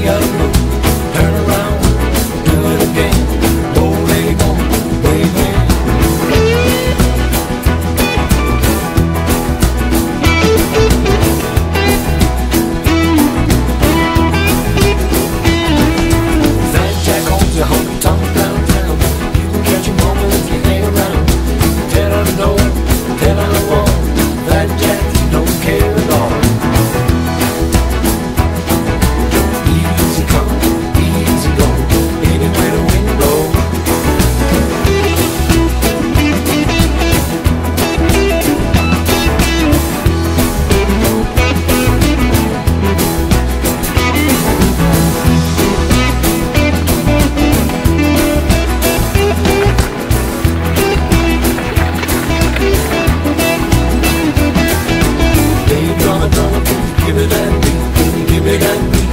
gotta move, turn around, do it again. Oh, lady, come, baby. Fat Jack owns a hometown downtown. You can catch him home if you hang around. Tell him no, tell him no. Fat Jack don't care at all. Easy come, easy go, anywhere the wind blows. Baby, on the drummer, give me that beat, give me that beat.